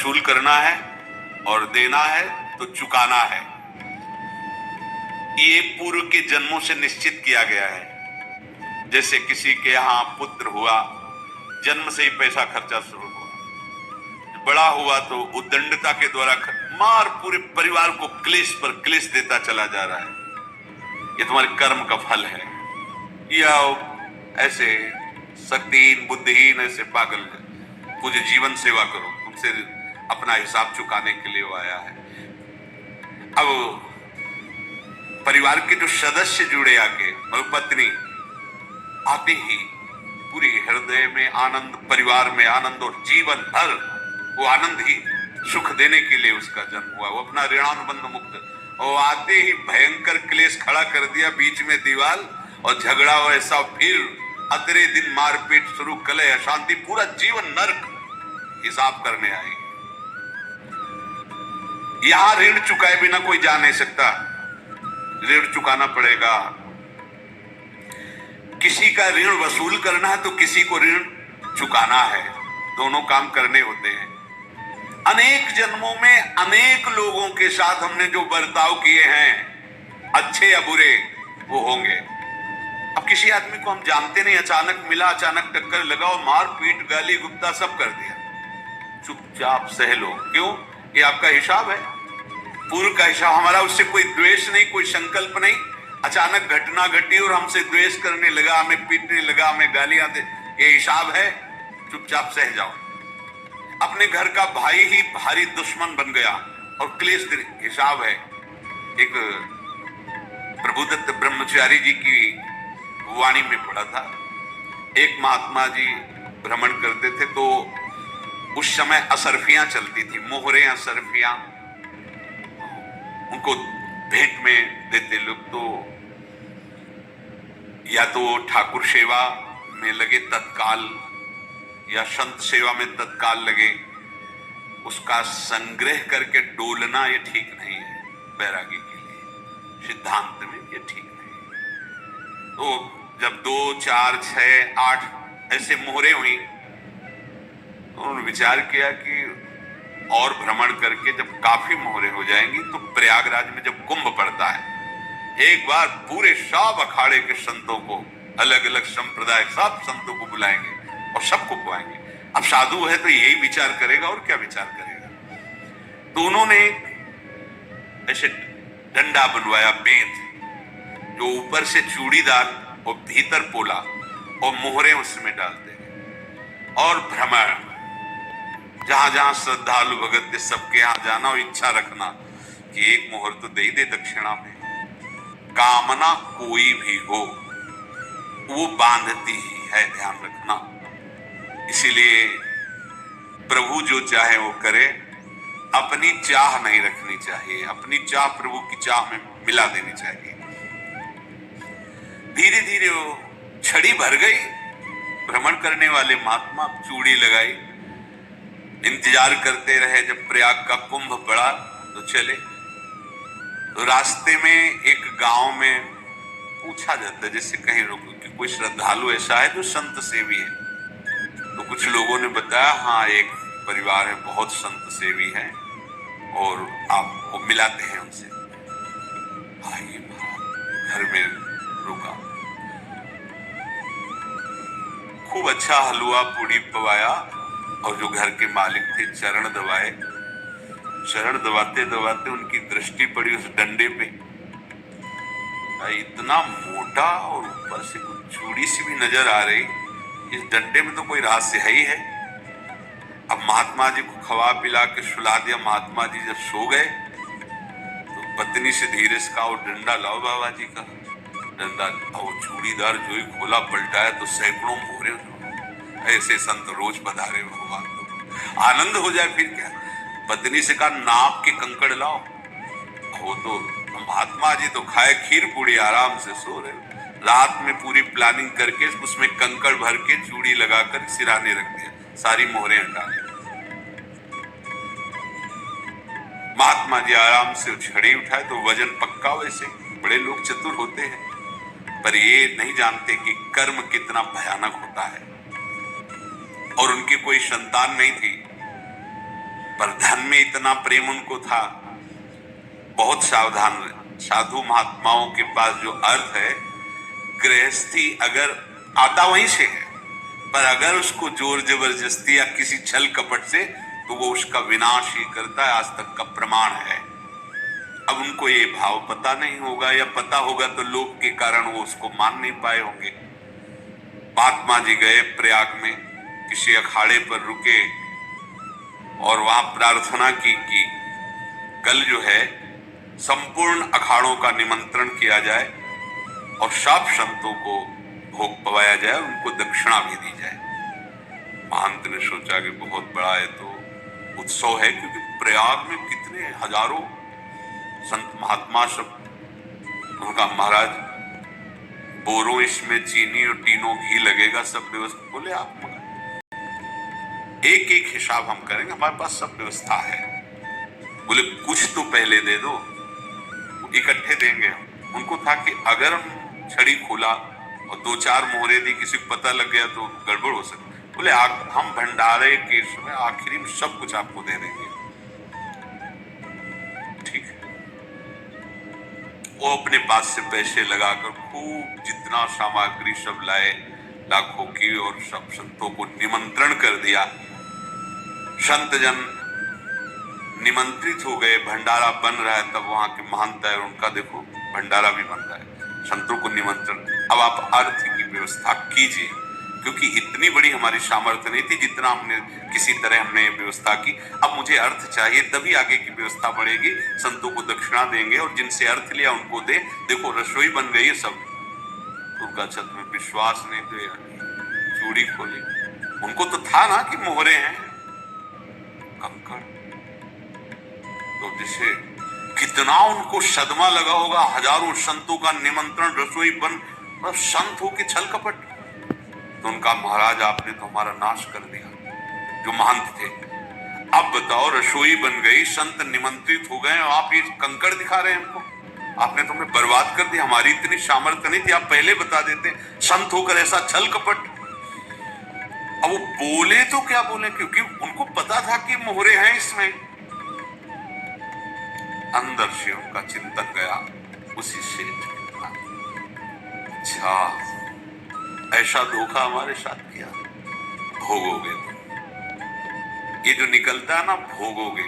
वसूल करना है और देना है तो चुकाना है। ये पूर्व के जन्मों से निश्चित किया गया है। जैसे किसी के यहाँ पुत्र हुआ, जन्म से ही पैसा खर्चा शुरू हुआ, बड़ा हुआ तो उद्दंडता के द्वारा मार पूरे परिवार को क्लेश पर क्लेश देता चला जा रहा है। ये तुम्हारे कर्म का फल है। या ऐसे शक्तिहीन बुद्धिहीन ऐसे पागल मुझे जीवन सेवा करो, तुमसे अपना हिसाब चुकाने के लिए वो आया है। अब परिवार के जो सदस्य जुड़े आके, पत्नी आते ही पूरे हृदय में आनंद, परिवार में आनंद और जीवन भर वो आनंद ही सुख देने के लिए उसका जन्म हुआ। वो अपना ऋणानुबंध मुक्त, और आते ही भयंकर क्लेश खड़ा कर दिया, बीच में दीवार और झगड़ा वैसा, फिर अतरे दिन मारपीट शुरू, कलह अशांति, पूरा जीवन नरक हिसाब करने आई। यहां ऋण चुकाए बिना कोई जा नहीं सकता, ऋण चुकाना पड़ेगा। किसी का ऋण वसूल करना है तो किसी को ऋण चुकाना है, दोनों काम करने होते हैं। अनेक जन्मों में अनेक लोगों के साथ हमने जो बर्ताव किए हैं, अच्छे या बुरे, वो होंगे। अब किसी आदमी को हम जानते नहीं, अचानक मिला, अचानक टक्कर लगाओ, मार पीट गाली गुप्ता सब कर दिया, चुपचाप सह लो। क्यों? ये आपका हिसाब है, पूर्व का हिसाब। हमारा उससे कोई द्वेष नहीं, कोई संकल्प नहीं। अचानक घटना घटी और हमसे द्वेष करने लगा, हमें पीटने लगा, हमें गालियां दे, ये हिसाब है, चुपचाप सह जाओ। अपने घर का भाई ही भारी दुश्मन बन गया और क्लेश, हिसाब है। एक प्रभुदत्त ब्रह्मचारी जी की वाणी में पढ़ा था, एक महात्मा जी भ्रमण करते थे तो उस समय असरफियां चलती थी, मोहरे असरफियां उनको भेंट में देते लोग। तो या तो ठाकुर सेवा में लगे तत्काल, या संत सेवा में तत्काल लगे, उसका संग्रह करके डोलना ये ठीक नहीं है बैरागी के लिए, सिद्धांत में ये ठीक नहीं। तो जब 2, 4, 6, 8 ऐसे मोहरे हुई तो उन्होंने विचार किया कि और भ्रमण करके जब काफी मोहरे हो जाएंगी तो प्रयागराज में जब कुंभ पड़ता है, एक बार पूरे सब अखाड़े के संतों को, अलग अलग संप्रदाय सब संतों को बुलाएंगे और सबको खुआएंगे। अब साधु है तो यही विचार करेगा, और क्या विचार करेगा। तो उन्होंने ऐसे डंडा बनवाया, बेंत, जो ऊपर से चूड़ीदार और भीतर पोला, और मोहरे उसमें डालते हैं। और भ्रमण, जहां जहां श्रद्धालु भगत थे सबके यहां जाना और इच्छा रखना कि एक मोहर तो दे दे दक्षिणा में। कामना कोई भी हो वो बांधती ही है, ध्यान रखना। इसीलिए प्रभु जो चाहे वो करे, अपनी चाह नहीं रखनी चाहिए, अपनी चाह प्रभु की चाह में मिला देनी चाहिए। धीरे धीरे वो छड़ी भर गई, भ्रमण करने वाले महात्मा चूड़ी लगाई, इंतजार करते रहे। जब प्रयाग का कुंभ पड़ा तो चले। तो रास्ते में एक गांव में पूछा जाता है, जैसे कहीं रुको कि कोई श्रद्धालु ऐसा है जो संत सेवी है। तो कुछ लोगों ने बताया, हाँ एक परिवार है बहुत संत सेवी है और आपको मिलाते हैं उनसे। आइए, घर में रुका, खूब अच्छा हलवा पूड़ी पवाया, और जो घर के मालिक थे चरण दबाए। चरण दबाते दबाते उनकी दृष्टि पड़ी उस डंडे पे, इतना मोटा और ऊपर से कुछ चूड़ी सी भी नजर आ रही, इस डंडे में तो कोई रहस्य है ही है। अब महात्मा जी को खवा पिला के सुला दिया। महात्मा जी जब सो गए तो पत्नी से धीरे से कहा, वो डंडा लाओ बाबा जी का डंडा। और चूड़ीदार जो ही खोला पलटाया तो सैकड़ों मोहरे। ऐसे संत रोज पधारे भगवान, तो आनंद हो जाए फिर क्या। पत्नी से कहा, नाप के कंकड़ लाओ। वो तो महात्मा जी तो खाए खीर पूड़ी, आराम से सो रहे। रात में पूरी प्लानिंग करके उसमें कंकड़ भर के चूड़ी लगाकर सिराने रख दिया, सारी मोहरें हटा ली। महात्मा जी आराम से छड़ी उठाए तो वजन पक्का। वैसे बड़े लोग चतुर होते हैं, पर ये नहीं जानते कि कर्म कितना भयानक होता है। और उनकी कोई संतान नहीं थी, पर धन में इतना प्रेम उनको था, बहुत सावधान रहे। साधु महात्माओं के पास जो अर्थ है, गृहस्थी अगर आता वहीं से है, पर अगर उसको जोर जबरदस्ती या किसी छल कपट से, तो वो उसका विनाश ही करता है। आज तक का प्रमाण है। अब उनको ये भाव पता नहीं होगा, या पता होगा तो लोभ के कारण वो उसको मान नहीं पाए होंगे। महात्मा जी गए प्रयाग में, किसी अखाड़े पर रुके और वहां प्रार्थना की कि कल जो है संपूर्ण अखाड़ों का निमंत्रण किया जाए और सब संतों को भोग पवाया जाए, उनको दक्षिणा भी दी जाए। महंत ने सोचा कि बहुत बड़ा है तो उत्सव है, क्योंकि प्रयाग में कितने हजारों संत महात्मा सब। उनका महाराज बोरो इसमें चीनी और तीनों घी लगेगा, सब व्यवस्था। बोले आप एक एक हिसाब हम करेंगे, हमारे पास सब व्यवस्था है। बोले कुछ तो पहले दे दो, इकट्ठे देंगे हम। उनको था कि अगर हम छड़ी खोला और 2-4 मोहरे दी, किसी को पता लग गया तो गड़बड़ हो सकती। बोले हम भंडारे के समय आखिरी में सब कुछ आपको दे देंगे। ठीक है। वो अपने पास से पैसे लगाकर खूब जितना सामग्री सब लाए, लाखों की, और सब संतों को निमंत्रण कर दिया। संत जन निमंत्रित हो गए, भंडारा बन रहा है। तब वहां के महंत है, उनका देखो भंडारा भी बन रहा है, संतों को निमंत्रण। अब आप अर्थ की व्यवस्था कीजिए, क्योंकि इतनी बड़ी हमारी सामर्थ्य नहीं थी जितना हमने किसी तरह हमने व्यवस्था की। अब मुझे अर्थ चाहिए, तभी आगे की व्यवस्था बढ़ेगी। संतों को दक्षिणा देंगे और जिनसे अर्थ लिया उनको दे। देखो रसोई बन गई है सब। दुर्गा छत में विश्वास नहीं तो चूड़ी खोली। उनको तो था ना कि मोहरे हैं, कंकड़। तो जैसे कितना उनको सदमा लगा होगा, हजारों संतों का निमंत्रण, रसोई बन, मतलब संत हो के छल कपट। तो उनका महाराज आपने तो हमारा नाश कर दिया, जो महंत थे। अब बताओ रसोई बन गई, संत निमंत्रित हो गए, और आप ये कंकड़ दिखा रहे हैं हमको। आपने तो हमें बर्बाद कर दिया, हमारी इतनी सामर्थ्य नहीं थी, आप पहले बता देते। संत होकर ऐसा छल कपट। अब वो बोले तो क्या बोले, क्योंकि उनको पता था कि मोहरे हैं इसमें। अंदर से उनका चिंतन गया उसी सेठ के पास, अच्छा ऐसा धोखा हमारे साथ किया, भोगोगे तुम। ये जो निकलता है ना भोगोगे,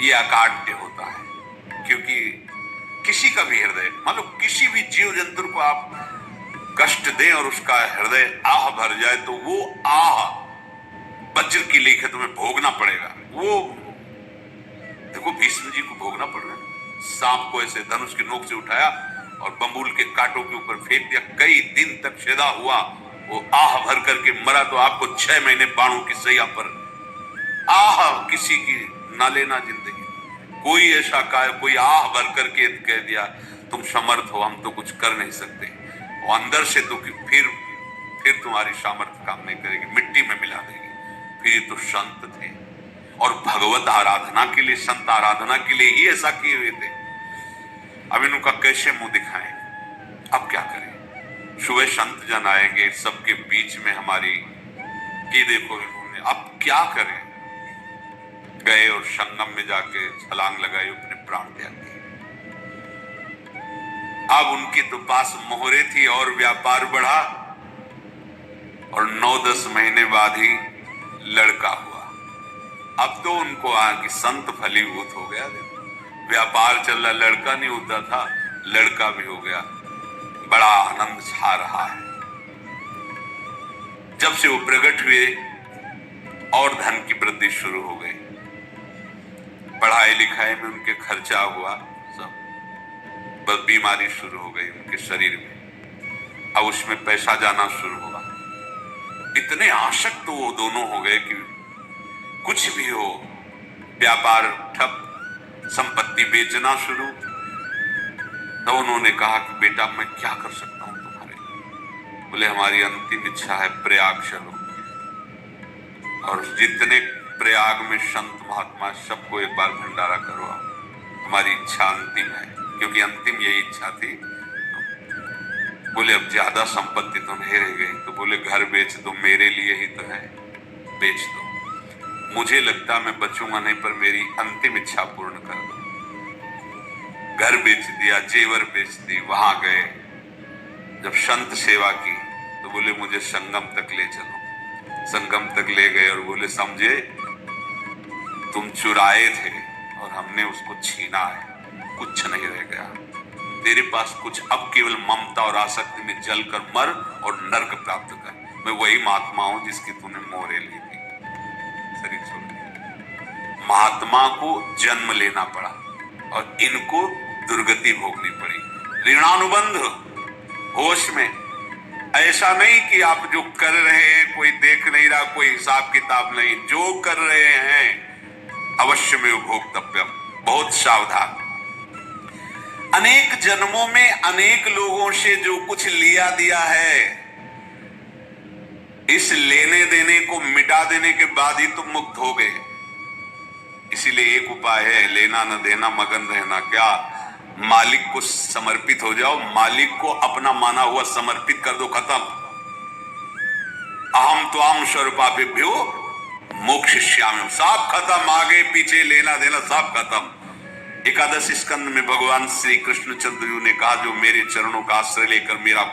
ये अकाट्य होता है। क्योंकि किसी का भी हृदय, मान लो किसी भी जीव जंतु को आप कष्ट दें और उसका हृदय आह भर जाए, तो वो आह वज्र की लेखे तुम्हें भोगना पड़ेगा। वो देखो भीष्म जी को भोगना पड़ रहा है। सांप को ऐसे धनुष के नोक से उठाया और बंबूल के कांटों के ऊपर फेंक दिया, कई दिन तक छेदा हुआ, वो आह भर करके मरा। तो आपको 6 महीने बाणों की सैया पर आह किसी की ना लेना जिंदगी। कोई ऐसा कोई आह भर करके कह दिया तुम समर्थ हो, हम तो कुछ कर नहीं सकते। और अंदर से तो फिर तुम्हारी सामर्थ्य काम नहीं करेगी, मिट्टी में मिला देगी। फिर ये तो संत थे, और भगवत आराधना के लिए, संत आराधना के लिए ही ऐसा किए हुए थे। अब इनका कैसे मुंह दिखाएं, अब क्या करें। सुबह संत जन आएंगे, सबके बीच में हमारी ये देखो इन्होंने, अब क्या करें। गए और संगम में जाके छलांग लगाई, अपने प्राण त्याग दिए। अब उनके तो पास मोहरे थी और व्यापार बढ़ा, और 9-10 महीने बाद ही लड़का हुआ। अब तो उनको आगे संत फलीभूत हो गया। व्यापार चल रहा, लड़का नहीं होता था, लड़का भी हो गया। बड़ा आनंद छा रहा है। जब से वो प्रकट हुए और धन की वृद्धि शुरू हो गई, पढ़ाई लिखाई में उनके खर्चा हुआ, सब बस बीमारी शुरू हो गई उनके शरीर में। अब उसमें पैसा जाना शुरू हुआ। इतने आसक्त तो वो दोनों हो गए कि कुछ भी हो, व्यापार ठप, संपत्ति बेचना शुरू। तो उन्होंने कहा कि बेटा मैं क्या कर सकता हूं तुम्हारे लिए। बोले हमारी अंतिम इच्छा है प्रयाग चलो, और जितने प्रयाग में संत महात्मा सबको एक बार भंडारा करवाओ। हमारी इच्छा अंतिम है, क्योंकि अंतिम यही इच्छा थी। बोले अब ज्यादा संपत्ति तो नहीं रह गई। तो बोले घर बेच दो, मेरे लिए ही तो है, बेच दो। मुझे लगता मैं बचूंगा नहीं, पर मेरी अंतिम इच्छा पूर्ण कर दो। घर बेच दिया, जेवर बेच दी, वहां गए। जब संत सेवा की तो बोले मुझे संगम तक ले चलो। संगम तक ले गए और बोले समझे तुम चुराए थे और हमने उसको छीना है, कुछ नहीं रह गया तेरे पास कुछ, अब केवल ममता और आसक्ति में जलकर मर और नरक प्राप्त कर। मैं वही महात्मा हूं जिसकी तूने मोहरे ली थी, शरीर छोड़ दिया। महात्मा को जन्म लेना पड़ा और इनको दुर्गति भोगनी पड़ी। ऋणानुबंध होश में, ऐसा नहीं कि आप जो कर रहे हैं कोई देख नहीं रहा, कोई हिसाब किताब नहीं, जो कर रहे हैं अवश्य में भोक्तव्यम, बहुत सावधान। अनेक जन्मों में अनेक लोगों से जो कुछ लिया दिया है, इस लेने देने को मिटा देने के बाद ही तुम मुक्त हो गए। इसीलिए एक उपाय है, लेना न देना मगन रहना। क्या? मालिक को समर्पित हो जाओ, मालिक को अपना माना हुआ समर्पित कर दो, खत्म। अहम त्वाम स्वरूपाभिभ्यो मोक्षयिष्यामि, सब खत्म, आगे पीछे लेना देना सब खत्म। एकादश स्कंद में भगवान श्री कृष्ण चंद्र ने कहा जो मेरे चरणों का आश्रय लेकर मेरा